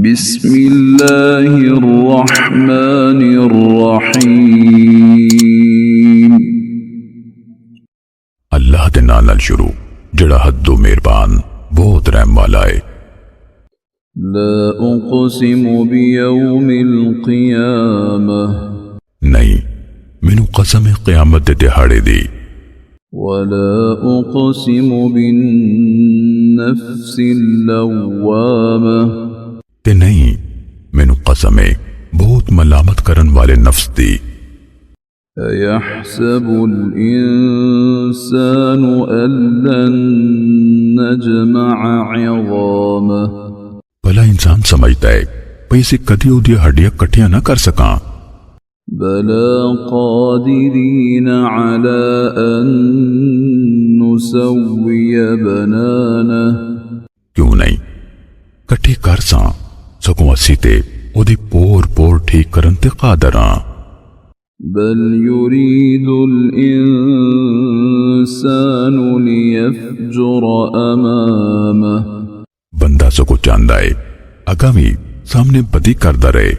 بسم اللہ الرحمن الرحیم اللہ دے نام نال شروع جڑا حدو مہربان بہت رحم والا ہے۔ لا اقسم بیوم القیامہ نہیں مینوں قسم ہے قیامت دے دہاڑے دی۔ ولا اقسم بالنفس اللوامہ تے نہیں مینوں قسم ہے بہت ملامت کرن والے نفس دی۔ ایحسب الانسان ان لن نجمع عظامہ بھلا انسان سمجھتا ہے بھئی اسے کدی اودی ہڈیاں کٹھیاں نہ کر سکاں۔ بلا قادرین علی ان نسوی بنانہ کیوں نہیں کٹھی کر ساں سگوں اسی تے او دی پور پور ٹھیک کرن تے قادر ہاں۔ بل یرید الانسان لیفجر امامہ بندہ سگوں چاہندا ہے اگامی سامنے بدی کردا رہے۔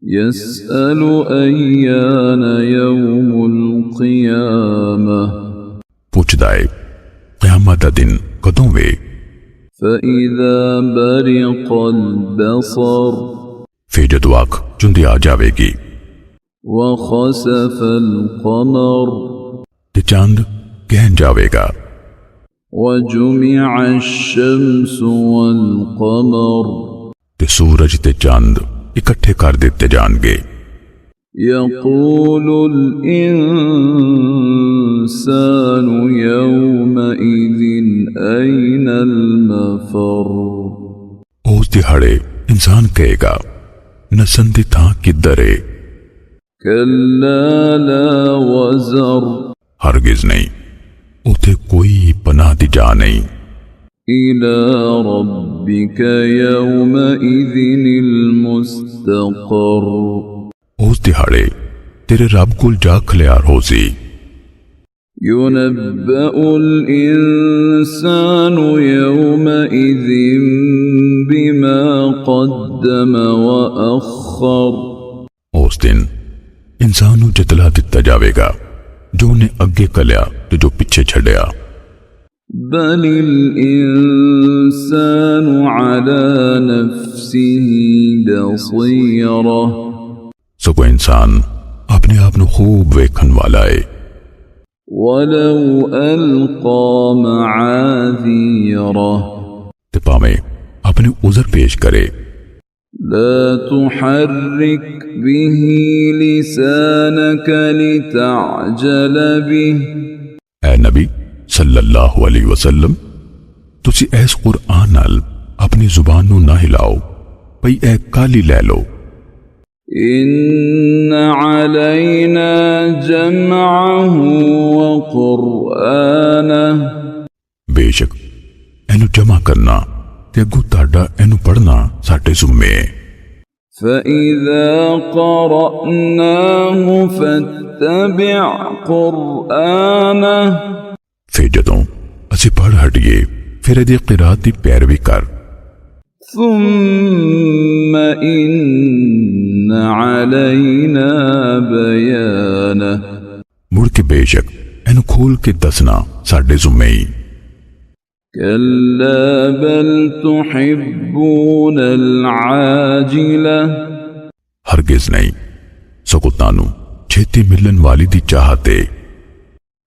یسأل ایان یوم القیامہ پوچھدا ہے قیامت دا دن کدوں وے؟ فَإِذَا بَرِقَ الْبَصَرُ پھر جدو آنکھ چندی آ جاوے گی۔ وَخَسَفَ الْقَمَرُ تے چاند گہن جاوے گا۔ وَجُمِعَ الشَّمْسُ وَالْقَمَرُ تے سورج تے چاند اکٹھے کر دیتے جان گے۔ يَقُولُ الْإِنسَانُ يَوْمَئِذٍ أَيْنَ الْمَفَرُّ اس دہاڑے انسان کہے گا نسن دی تھاں کدھر ہے؟ كَلَّا لَا وَزَرُ ہرگز نہیں اوتھے کوئی پناہ دی جا نہیں۔ إِلَى رَبِّكَ يَوْمَئِذٍ الْمُسْتَقَرُّ اس دہاڑے تیرے رب کول جا کھلیار ہو سی۔ يُنَبَّأُ الْإِنسَانُ يَوْمَئِذٍ بِمَا قَدَّمَ وَأَخَّرَ اس دن انسان نو جتلا دتا جاوے گا جو انہیں اگے کلیا تو جو پیچھے چھڑیا۔ بل الانسان على نفسه بصيرة سگو انسان اپنے آپ نو خوب ویکھن والا ہے۔ ولو القى معاذيره تے پاویں اپنے عذر پیش کرے۔ لا تحرك به لسانك لتعجل به اے نبی صلی اللہ علیہ وسلم تسی ایس قرآن نال اپنی زبان نو نہ ہلاؤ بھئی اے کالی لے لو۔ ان علینا جمعه وقرآنه بے شک اینو جمع کرنا تے اگو تاڈا اینو پڑھنا ساڈے ذمے ہے۔ فَإِذَا قَرَأْنَاهُ فَاتَّبِعْ قُرْآنَهُ پھر جدوں اسی پڑھ ہٹیے پھر ادی قرات دی پیروی کر۔ ثُمَّ إِنَّ عَلَيْنَا بَيَانَهُ مڑ کے بے شک اینو کھول کے دسنا ساڈے ذمے ہی۔ كَلَّا بَلْ تُحِبُّونَ الْعَاجِلَةَ ہرگز نہیں سگو تانوں چھیتی ملن والی دی چاہتے۔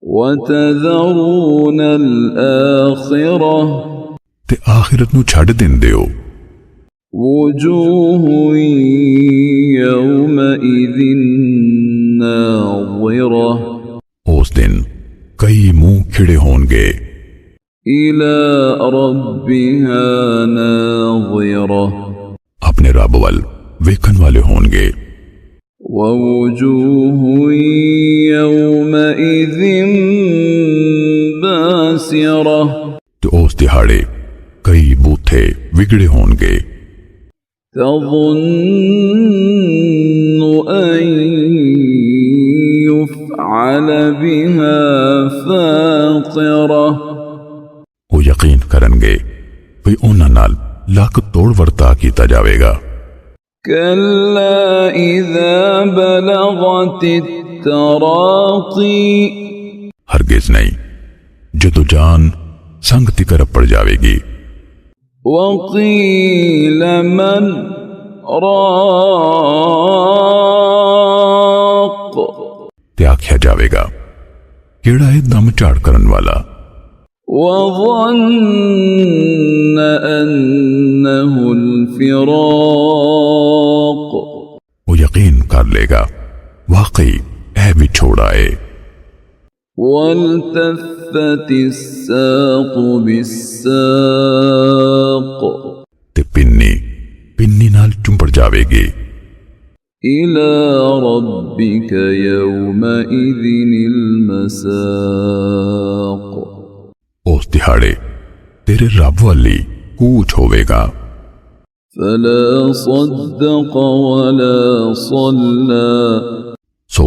وَتَذَرُونَ الْآخِرَةَ تے آخرت نو چھڑ دین دیو۔ وُجُوهٌ يَوْمَئِذٍ نَاظِرَةٌ اس دن کئی منہ کھڑے ہون گے۔ إِلَى رَبِّهَا نَاظِرَةٌ اپنے رب وال ویکھن والے ہون گے۔ وَوُجُوهٌ يَوْمَئِذٍ بَاسِرَةٌ تو اس دہاڑے کئی بوتھے وگڑے ہون گے۔ تَظُنُّ أَن يُفْعَلَ بِهَا فَاقِرَةٌ وہ یقین کرن گے بھئی انہاں نال ਲੱਕ ਤੋੜ ਵਰਤਾ ਕੀਤਾ ਜਾਵੇਗਾ। كلا إذا بلغت التراقي ہرگز نہیں جدو جان سنگ تکر پڑ جاوے گی۔ وقيل من راق تے آکھیا جاوے گا کیڑا ہے دم جھاڑ کرن والا۔ وظن أنه الفراق وہ یقین کر لے گا واقعی اے بچھوڑا ہے۔ والتفت الساق بالساق تے پنی نال چمپڑ جاوے گی۔ إلى ربك يومئذ المساق اس دہاڑے تیرے رب والی کوچ ہوے گا۔ فلا صدق ولا صلى سو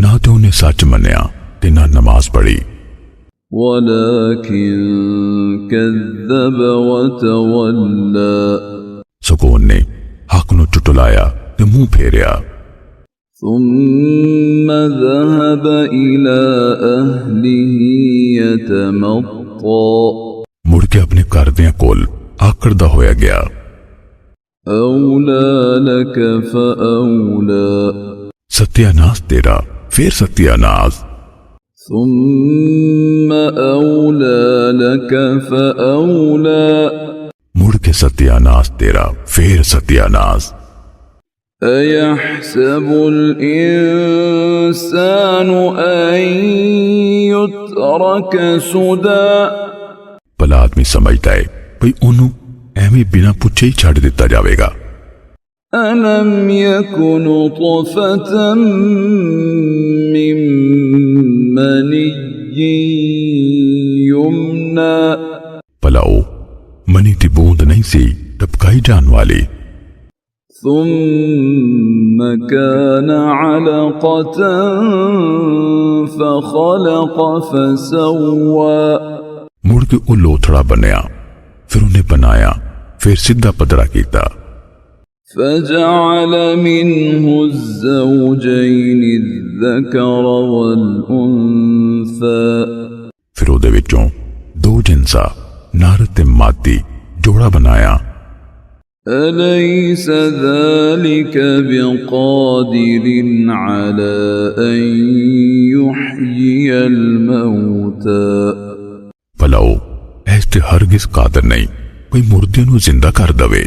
نہ تو انہیں سچ منیا تے نہ نماز پڑھی، ولكن كذب وتولى سکون نے حق نو چٹلایا تے منہ پھیریا۔ ثم ذهب إلى أهله يتمطى مڑ کے اپنے گھردیاں کول آکڑدا ہویا گیا۔ أولى لك فأولى ستیہ ناس تیرا پھر ستیہ ناس۔ ثم أولى لك فأولى مڑ کے ستیہ ناس تیرا پھر ستیہ ناس۔ أيحسب الإنسان أن يترك سدى بھلا آدمی سمجھتا ہے بھئی انہوں ایویں بنا پوچھے ہی چھڑ دیتا جاوے گا۔ ألم يكن طفة من مني يمنى بھلا او منی تھی بوند نہیں سی ٹپکائی جان والی۔ ثم كان علقة فخلق فسوى مڑ کے او لوتھڑا بنیا پھر انہیں بنایا پھر سدھا پدرا کیتا۔ فجعل منه الزوجين الذكر والأنثى پھر او دے وچوں دو جنسا نر تے مادی جوڑا بنایا۔ أليس ذلك بقادر على أن يحيي الموتى بھلا او ایسے ہرگز قادر نہیں کوئی مردے نو زندہ کر دوے۔